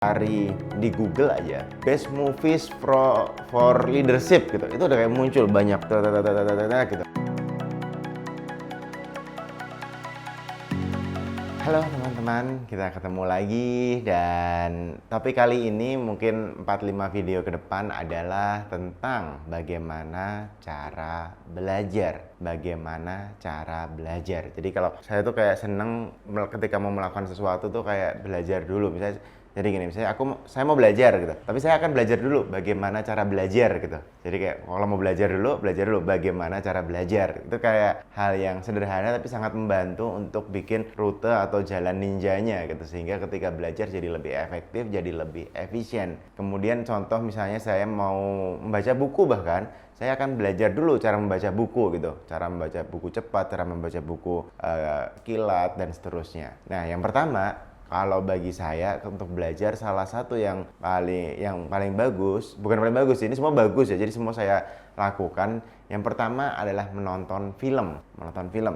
Cari di Google aja best movies for leadership gitu, itu udah kayak muncul banyak gitu. Halo teman-teman, kita ketemu lagi dan topik kali ini mungkin 4-5 video ke depan adalah tentang bagaimana cara belajar. Jadi kalau saya tuh kayak seneng ketika mau melakukan sesuatu tuh kayak belajar dulu. Jadi gini, misalnya saya mau belajar gitu, tapi saya akan belajar dulu bagaimana cara belajar gitu. Jadi kayak kalau mau belajar dulu bagaimana cara belajar. Itu kayak hal yang sederhana tapi sangat membantu untuk bikin rute atau jalan ninjanya gitu, sehingga ketika belajar jadi lebih efektif, jadi lebih efisien. Kemudian contoh misalnya saya mau membaca buku, bahkan saya akan belajar dulu cara membaca buku gitu, cara membaca buku cepat, cara membaca buku kilat dan seterusnya. Nah, yang pertama, kalau bagi saya untuk belajar, salah satu yang paling bagus, bukan paling bagus, ini semua bagus ya, jadi semua saya lakukan. Yang pertama adalah menonton film.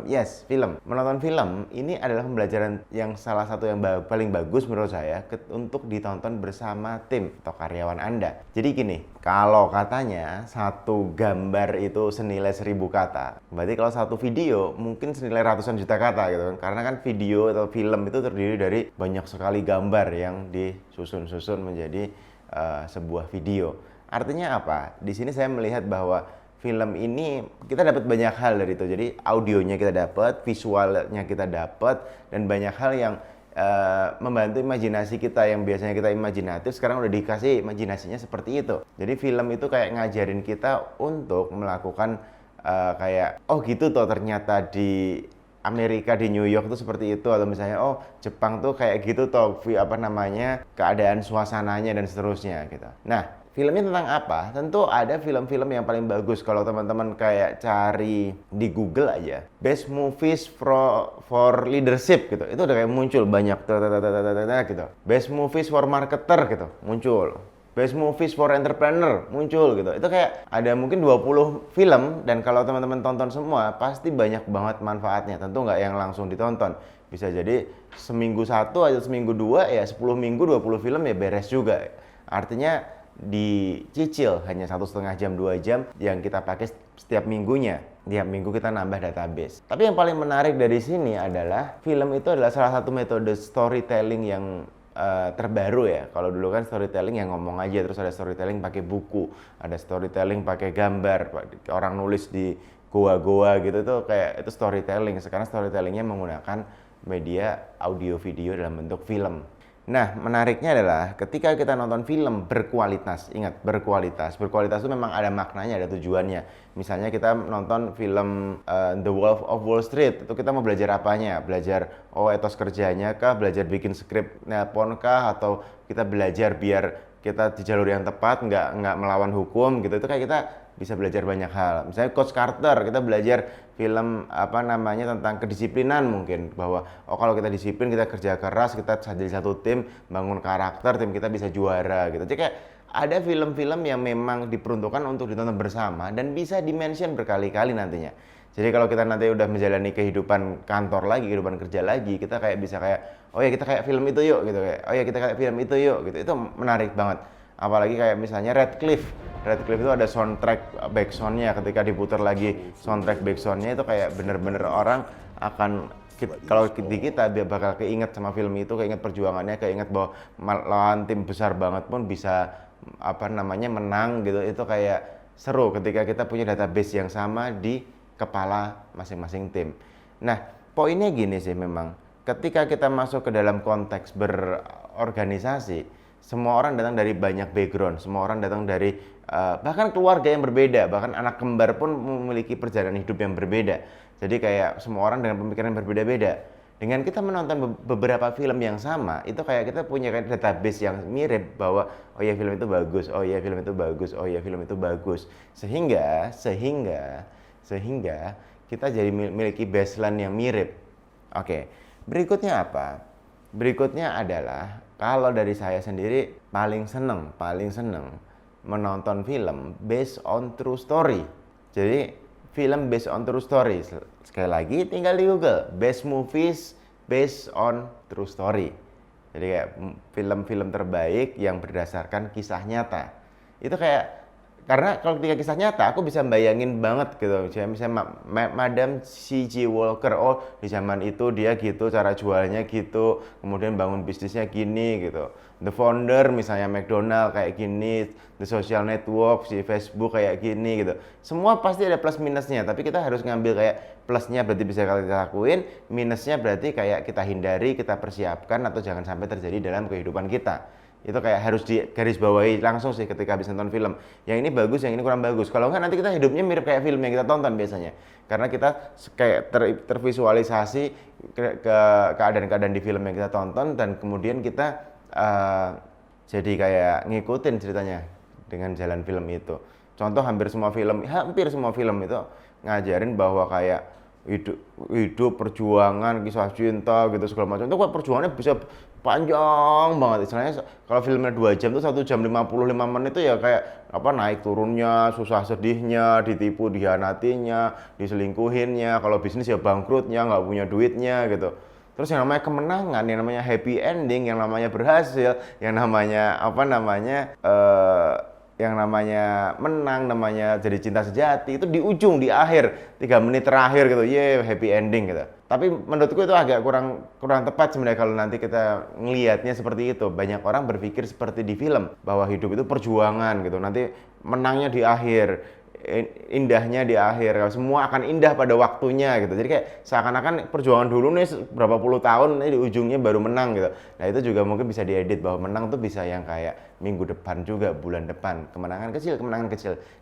Yes, film. Menonton film ini adalah pembelajaran yang salah satu yang paling bagus menurut saya untuk ditonton bersama tim atau karyawan Anda. Jadi gini, kalau katanya satu gambar itu senilai 1000 kata, berarti kalau satu video mungkin senilai ratusan juta kata gitu kan. Karena kan video atau film itu terdiri dari banyak sekali gambar yang disusun-susun menjadi sebuah video. Artinya apa? Di sini saya melihat bahwa film ini kita dapat banyak hal dari itu. Jadi audionya kita dapat, visualnya kita dapat, dan banyak hal yang membantu imajinasi kita yang biasanya kita imajinatif, sekarang udah dikasih imajinasinya seperti itu. Jadi film itu kayak ngajarin kita untuk melakukan kayak, oh gitu toh ternyata di Amerika, di New York tuh seperti itu, atau misalnya oh Jepang tuh kayak gitu toh keadaan suasananya dan seterusnya gitu. Nah, filmnya tentang apa? Tentu ada film-film yang paling bagus. Kalau teman-teman kayak cari di Google aja best movies for leadership gitu, itu udah kayak muncul banyak gitu. Best movies for marketer gitu muncul. Best movies for entrepreneur muncul gitu. Itu kayak ada mungkin 20 film, dan kalau teman-teman tonton semua pasti banyak banget manfaatnya. Tentu nggak yang langsung ditonton. Bisa jadi seminggu satu atau seminggu dua, ya 10 minggu 20 film ya beres juga. Artinya dicicil hanya 1,5 jam 2 jam yang kita pakai setiap minggunya. Tiap minggu kita nambah database. Tapi yang paling menarik dari sini adalah film itu adalah salah satu metode storytelling yang terbaru ya. Kalau dulu kan storytelling yang ngomong aja, terus ada storytelling pakai buku, ada storytelling pakai gambar, orang nulis di goa-goa gitu, itu kayak itu storytelling. Sekarang storytellingnya menggunakan media audio video dalam bentuk film. Nah, menariknya adalah ketika kita nonton film berkualitas, ingat berkualitas itu memang ada maknanya, ada tujuannya. Misalnya kita nonton film The Wolf of Wall Street, itu kita mau belajar apanya? Belajar etos kerjanya kah, belajar bikin skrip nelpon kah, atau kita belajar biar kita di jalur yang tepat, nggak melawan hukum gitu. Itu kayak kita bisa belajar banyak hal. Misalnya Coach Carter, kita belajar film tentang kedisiplinan, mungkin bahwa kalau kita disiplin, kita kerja keras, kita jadi satu tim, bangun karakter, tim kita bisa juara gitu. Jadi kayak ada film-film yang memang diperuntukkan untuk ditonton bersama dan bisa dimention berkali-kali nantinya. Jadi kalau kita nanti udah menjalani kehidupan kantor lagi, kehidupan kerja lagi, kita kayak bisa kayak, oh ya kita kayak film itu yuk gitu, kayak oh ya kita kayak film itu yuk gitu. Itu menarik banget. Apalagi kayak misalnya Radcliffe itu ada soundtrack backsoundnya, ketika diputar lagi soundtrack backsoundnya itu kayak bener-bener orang akan, kalau di kita dia bakal keinget sama film itu, keinget perjuangannya, keinget bahwa lawan tim besar banget pun bisa menang gitu. Itu kayak seru ketika kita punya database yang sama di kepala masing-masing tim. Nah, poinnya gini sih, memang ketika kita masuk ke dalam konteks berorganisasi, semua orang datang dari banyak background, semua orang datang dari bahkan keluarga yang berbeda, bahkan anak kembar pun memiliki perjalanan hidup yang berbeda. Jadi kayak semua orang dengan pemikiran yang berbeda-beda. Dengan kita menonton beberapa film yang sama, itu kayak kita punya database yang mirip bahwa oh ya film itu bagus, oh ya film itu bagus, oh ya film itu bagus. Sehingga kita jadi memiliki baseline yang mirip. Oke, berikutnya apa? Berikutnya adalah, kalau dari saya sendiri paling seneng menonton film based on true story. Jadi film based on true story, sekali lagi tinggal di Google best movies based on true story. Jadi kayak film-film terbaik yang berdasarkan kisah nyata. Itu kayak karena kalau ketika kisah nyata aku bisa bayangin banget gitu. Misalnya Madam C.G. Walker, oh di zaman itu dia gitu, cara jualnya gitu, kemudian bangun bisnisnya gini gitu. The founder misalnya McDonald kayak gini, The Social Network, si Facebook kayak gini gitu. Semua pasti ada plus minusnya, tapi kita harus ngambil kayak plusnya berarti bisa kita lakuin, minusnya berarti kayak kita hindari, kita persiapkan atau jangan sampai terjadi dalam kehidupan kita. Itu kayak harus digarisbawahi langsung sih ketika habis nonton film. Yang ini bagus, yang ini kurang bagus. Kalau enggak nanti kita hidupnya mirip kayak film yang kita tonton biasanya. Karena kita kayak tervisualisasi ke keadaan-keadaan di film yang kita tonton dan kemudian kita jadi kayak ngikutin ceritanya dengan jalan film itu. Contoh hampir semua film itu ngajarin bahwa kayak hidup perjuangan, kisah cinta gitu segala macam. Itu kok perjuangannya bisa panjang banget. Istilahnya kalau filmnya 2 jam tuh 1 jam 55 menit itu ya kayak apa naik turunnya, susah sedihnya, ditipu dihianatinya, diselingkuhinnya, kalau bisnis ya bangkrutnya, nggak punya duitnya gitu. Terus yang namanya kemenangan, yang namanya happy ending, yang namanya berhasil, yang namanya yang namanya menang, namanya jadi cinta sejati itu di ujung, di akhir 3 menit terakhir gitu, happy ending gitu. Tapi menurutku itu agak kurang tepat sebenarnya kalau nanti kita ngelihatnya seperti itu. Banyak orang berpikir seperti di film bahwa hidup itu perjuangan gitu, nanti menangnya di akhir, indahnya di akhir, semua akan indah pada waktunya gitu. Jadi kayak seakan-akan perjuangan dulu nih berapa puluh tahun, di ujungnya baru menang gitu. Nah itu juga mungkin bisa diedit bahwa menang tuh bisa yang kayak minggu depan juga, bulan depan, kemenangan kecil,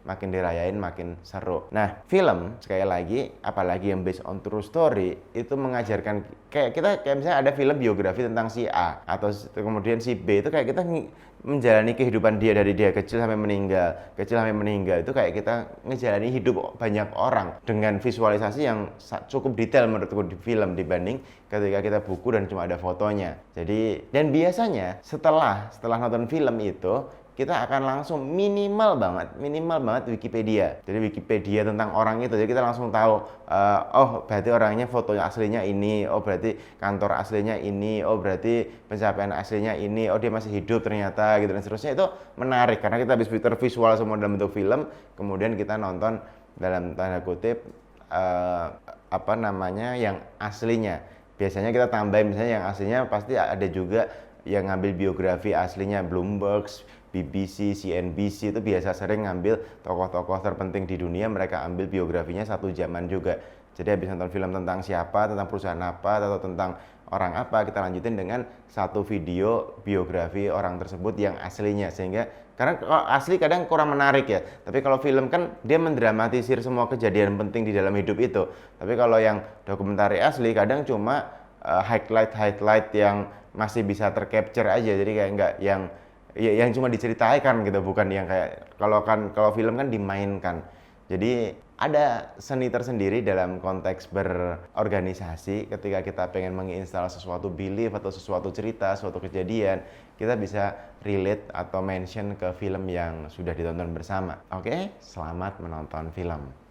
makin dirayain makin seru. Nah film sekali lagi, apalagi yang based on true story, itu mengajarkan kayak misalnya ada film biografi tentang si A atau kemudian si B, itu kayak kita menjalani kehidupan dia dari dia kecil sampai meninggal itu kayak kita ngejalani hidup banyak orang dengan visualisasi yang cukup detail menurutku di film dibanding ketika kita buku dan cuma ada fotonya. Jadi dan biasanya setelah nonton film itu kita akan langsung minimal banget Wikipedia. Jadi Wikipedia tentang orang itu, jadi kita langsung tahu, oh berarti orangnya fotonya aslinya ini, oh berarti kantor aslinya ini, oh berarti pencapaian aslinya ini, oh dia masih hidup ternyata gitu dan seterusnya. Itu menarik karena kita habis tervisual semua dalam bentuk film, kemudian kita nonton dalam tanda kutip yang aslinya. Biasanya kita tambahin misalnya yang aslinya pasti ada juga yang ngambil biografi aslinya, Bloomberg, BBC, CNBC itu biasa sering ngambil tokoh-tokoh terpenting di dunia, mereka ambil biografinya 1 jaman juga. Jadi habis nonton film tentang siapa, tentang perusahaan apa, atau tentang orang apa, kita lanjutin dengan 1 video biografi orang tersebut yang aslinya. Sehingga karena asli kadang kurang menarik ya, tapi kalau film kan dia mendramatisir semua kejadian penting di dalam hidup itu. Tapi kalau yang dokumentari asli kadang cuma highlight yang masih bisa tercapture aja, jadi kayak enggak yang cuma diceritakan gitu, bukan yang kayak kalau film kan dimainkan. Jadi ada seni tersendiri dalam konteks berorganisasi. Ketika kita pengen menginstal sesuatu belief atau sesuatu cerita, suatu kejadian, kita bisa relate atau mention ke film yang sudah ditonton bersama. Oke, selamat menonton film.